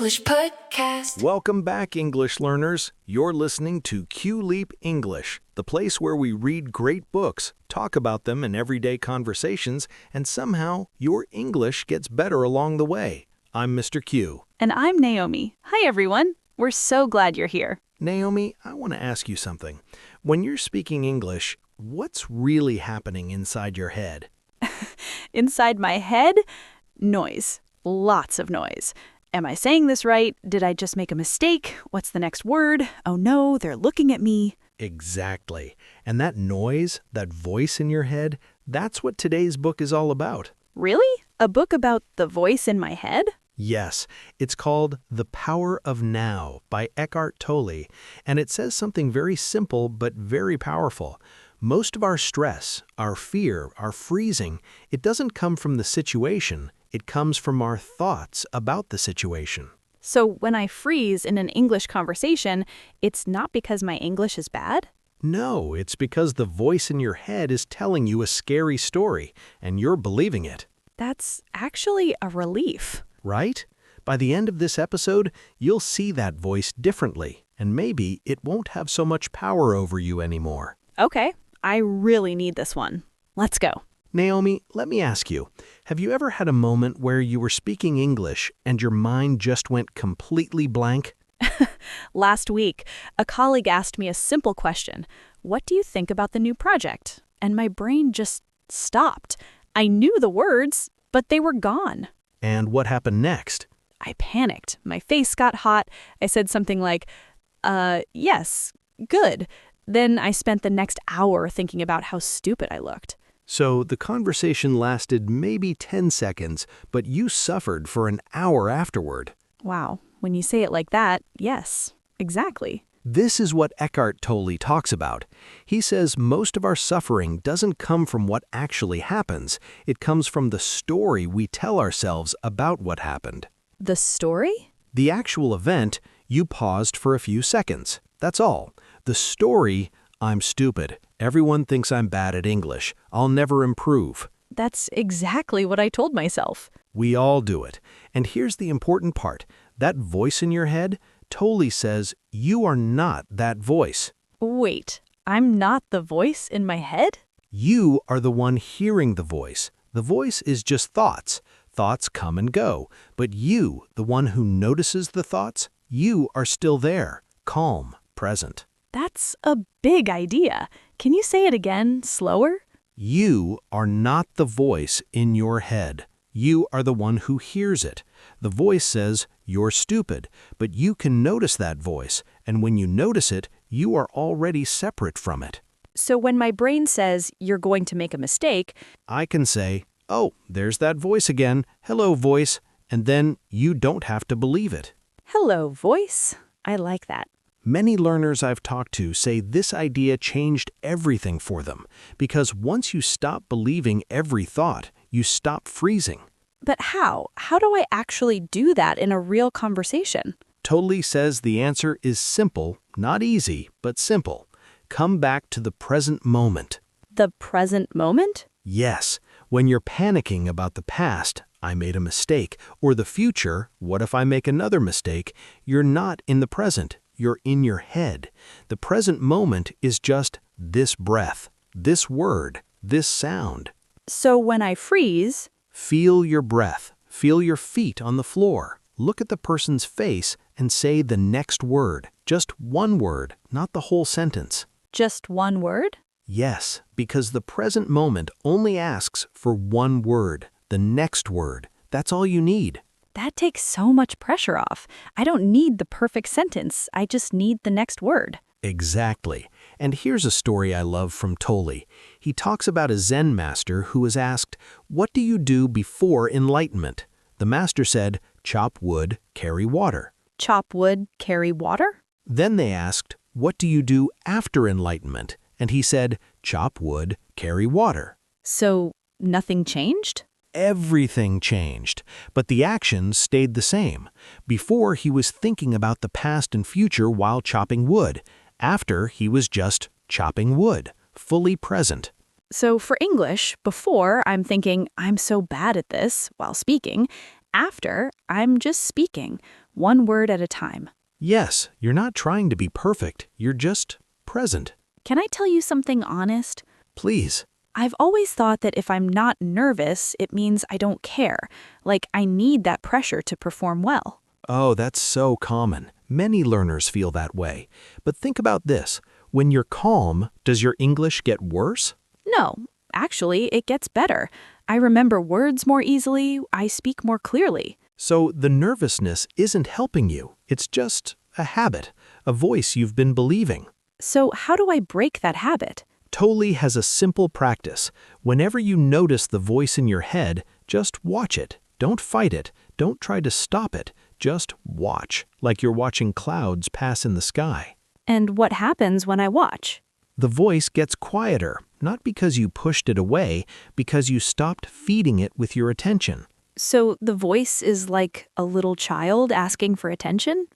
English podcast. Welcome back, English learners. You're listening to QLeap English, the place where we read great books, talk about them in everyday conversations, and somehow your English gets better along the way. I'm Mr. Q. And I'm Naomi. Hi, everyone. We're so glad you're here. Naomi, I want to ask you something. When you're speaking English, what's really happening inside your head? Inside my head, noise. Lots of noise. Am I saying this right? Did I just make a mistake? What's the next word? Oh no, they're looking at me. Exactly. And that noise, that voice in your head, that's what today's book is all about. Really? A book about the voice in my head? Yes, it's called The Power of Now by Eckhart Tolle, and it says something very simple but very powerful. Most of our stress, our fear, our freezing, it doesn't come from the situation, it comes from our thoughts about the situation. So when I freeze in an English conversation, it's not because my English is bad? No, it's because the voice in your head is telling you a scary story, and you're believing it. That's actually a relief. Right? By the end of this episode, you'll see that voice differently, and maybe it won't have so much power over you anymore. Okay, I really need this one. Let's go. Naomi, let me ask you, have you ever had a moment where you were speaking English and your mind just went completely blank? Last week, a colleague asked me a simple question. What do you think about the new project? And my brain just stopped. I knew the words, but they were gone. And what happened next? I panicked. My face got hot. I said something like, yes, good. Then I spent the next hour thinking about how stupid I looked. So the conversation lasted maybe 10 seconds, but you suffered for an hour afterward. Wow, when you say it like that, yes, exactly. This is what Eckhart Tolle talks about. He says most of our suffering doesn't come from what actually happens. It comes from the story we tell ourselves about what happened. The story? The actual event, you paused for a few seconds. That's all. The story, I'm stupid. Everyone thinks I'm bad at English. I'll never improve. That's exactly what I told myself. We all do it. And here's the important part. That voice in your head, Tolle says you are not that voice. Wait, I'm not the voice in my head? You are the one hearing the voice. The voice is just thoughts. Thoughts come and go. But you, the one who notices the thoughts, you are still there, calm, present. That's a big idea. Can you say it again, slower? You are not the voice in your head. You are the one who hears it. The voice says, you're stupid, but you can notice that voice, and when you notice it, you are already separate from it. So when my brain says you're going to make a mistake, I can say, oh, there's that voice again. Hello, voice. And then you don't have to believe it. hello, voice. I like that. Many learners I've talked to say this idea changed everything for them, because once you stop believing every thought, you stop freezing. But how? How do I actually do that in a real conversation? Tolle says the answer is simple, not easy, but simple. Come back to the present moment. The present moment? Yes, when you're panicking about the past, I made a mistake, or the future, what if I make another mistake, you're not in the present, you're in your head. The present moment is just this breath, this word, this sound. So when I freeze, Feel your breath, feel your feet on the floor. Look at the person's face and say the next word, just one word, not the whole sentence. just one word? Yes, because the present moment only asks for one word, the next word. That's all you need. That takes so much pressure off. I don't need the perfect sentence. I just need the next word. Exactly. And here's a story I love from Tolle. He talks about a Zen master who was asked, "What do you do before enlightenment?" The master said, "Chop wood, carry water." Chop wood, carry water? Then they asked, "What do you do after enlightenment?" And he said, "Chop wood, carry water." So nothing changed? Everything changed, but the action stayed the same. Before, he was thinking about the past and future while chopping wood. After, he was just chopping wood, fully present. So for English, before I'm thinking, I'm so bad at this while speaking. After, I'm just speaking. one word at a time. Yes, you're not trying to be perfect. You're just present. Can I tell you something honest? Please. I've always thought that if I'm not nervous, it means I don't care. Like I need that pressure to perform well. Oh, that's so common. Many learners feel that way. But think about this. When you're calm, does your English get worse? No, actually, it gets better. I remember words more easily. I speak more clearly. So the nervousness isn't helping you. It's just a habit, a voice you've been believing. So how do I break that habit? Tolle has a simple practice. Whenever you notice the voice in your head, just watch it. Don't fight it. Don't try to stop it. Just watch, like you're watching clouds pass in the sky. And what happens when I watch? The voice gets quieter, not because you pushed it away, because you stopped feeding it with your attention. So the voice is like a little child asking for attention?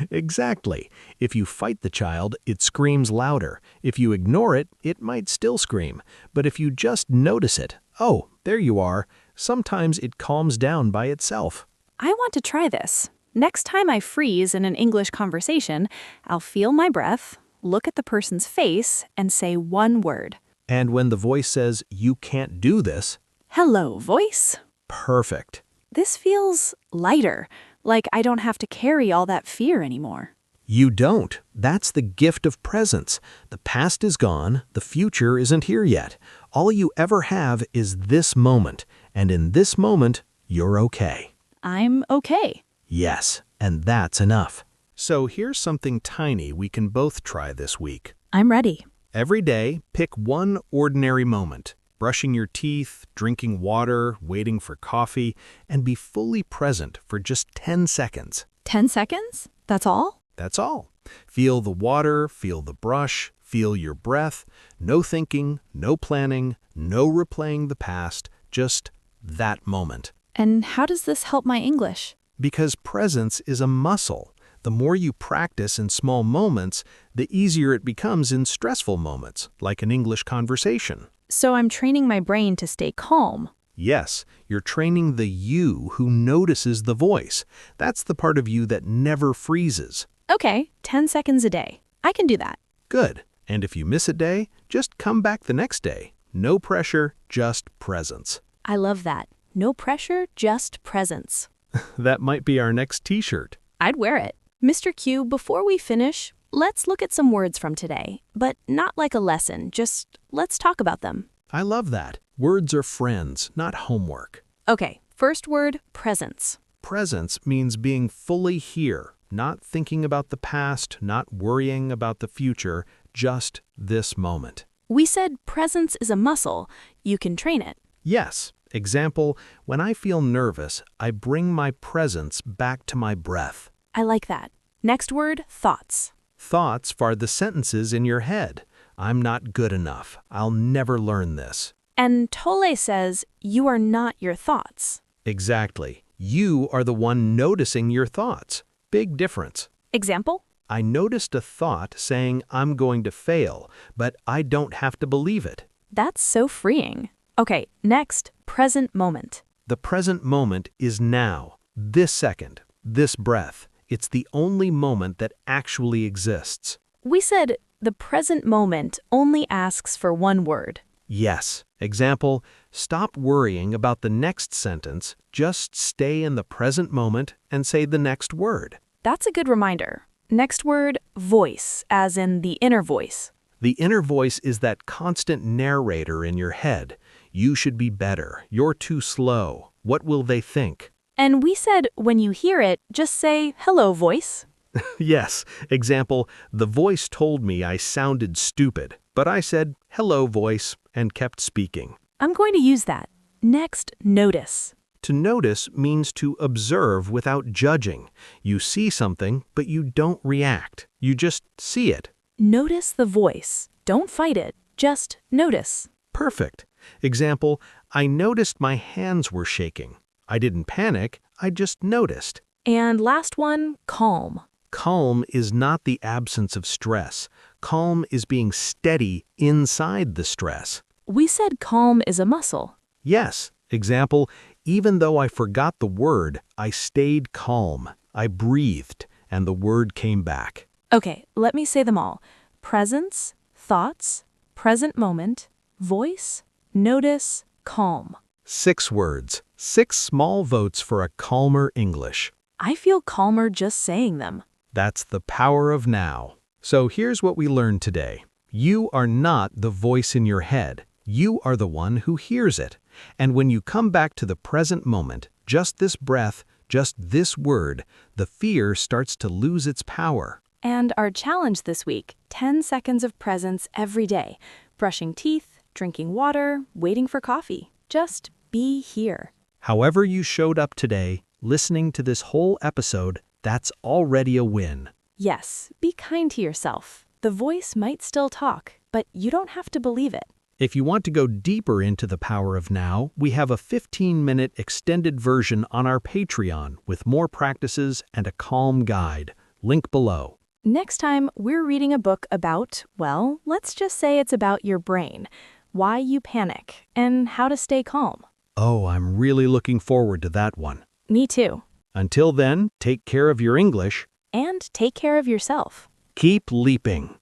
Exactly. If you fight the child, it screams louder. If you ignore it, it might still scream. But if you just notice it, oh, there you are, sometimes it calms down by itself. I want to try this. Next time I freeze in an English conversation, I'll feel my breath, look at the person's face, and say one word. And when the voice says, "You can't do this," Hello, voice. perfect. This feels lighter, like I don't have to carry all that fear anymore. You don't. That's the gift of presence. The past is gone. The future isn't here yet. All you ever have is this moment. And in this moment, you're okay. I'm okay. Yes, and that's enough. So here's something tiny we can both try this week. I'm ready. Every day, pick one ordinary moment. Brushing your teeth, drinking water, waiting for coffee, and be fully present for just 10 seconds. 10 seconds? That's all? That's all. Feel the water, feel the brush, feel your breath. No thinking, no planning, no replaying the past, just that moment. And how does this help my English? Because presence is a muscle. The more you practice in small moments, the easier it becomes in stressful moments, like an English conversation. So I'm training my brain to stay calm. Yes, you're training the you who notices the voice. That's the part of you that never freezes. Okay, 10 seconds a day. I can do that. Good. And if you miss a day, just come back the next day. No pressure, just presence. I love that. No pressure, just presence. That might be our next t-shirt. I'd wear it. Mr. Q, before we finish, let's look at some words from today, but not like a lesson, just let's talk about them. I love that. Words are friends, not homework. Okay, first word, presence. Presence means being fully here, not thinking about the past, not worrying about the future, just this moment. We said presence is a muscle. You can train it. Yes. Example, when I feel nervous, I bring my presence back to my breath. I like that. Next word, thoughts. Thoughts are the sentences in your head. I'm not good enough. I'll never learn this. And Tolle says, you are not your thoughts. Exactly. You are the one noticing your thoughts. Big difference. Example? I noticed a thought saying I'm going to fail, but I don't have to believe it. That's so freeing. Okay, next, present moment. The present moment is now, this second, this breath. It's the only moment that actually exists. We said the present moment only asks for one word. Yes. Example, stop worrying about the next sentence, just stay in the present moment and say the next word. That's a good reminder. Next word, voice, as in the inner voice. The inner voice is that constant narrator in your head. You should be better. You're too slow. What will they think? And we said when you hear it, just say, hello, voice. Yes. Example, the voice told me I sounded stupid, but I said, hello, voice, and kept speaking. I'm going to use that. Next, notice. To notice means to observe without judging. You see something, but you don't react. You just see it. Notice the voice. Don't fight it. Just notice. Perfect. Example, I noticed my hands were shaking. I didn't panic, I just noticed. And last one, calm. Calm is not the absence of stress. Calm is being steady inside the stress. We said calm is a muscle. Yes. Example, even though I forgot the word, I stayed calm. I breathed, and the word came back. Okay, let me say them all. Presence, thoughts, present moment, voice, notice, calm. 6 words, 6 small votes for a calmer English. I feel calmer just saying them. That's the power of now. So here's what we learned today. You are not the voice in your head. You are the one who hears it. And when you come back to the present moment, just this breath, just this word, the fear starts to lose its power. And our challenge this week, 10 seconds of presence every day. Brushing teeth, drinking water, waiting for coffee. Just be here. However you showed up today, listening to this whole episode, that's already a win. Yes, be kind to yourself. The voice might still talk, but you don't have to believe it. If you want to go deeper into the power of now, we have a 15-minute extended version on our Patreon with more practices and a calm guide. Link below. Next time, we're reading a book about, well, let's just say it's about your brain, why you panic, and how to stay calm. Oh, I'm really looking forward to that one. Me too. Until then, take care of your English. And take care of yourself. Keep leaping.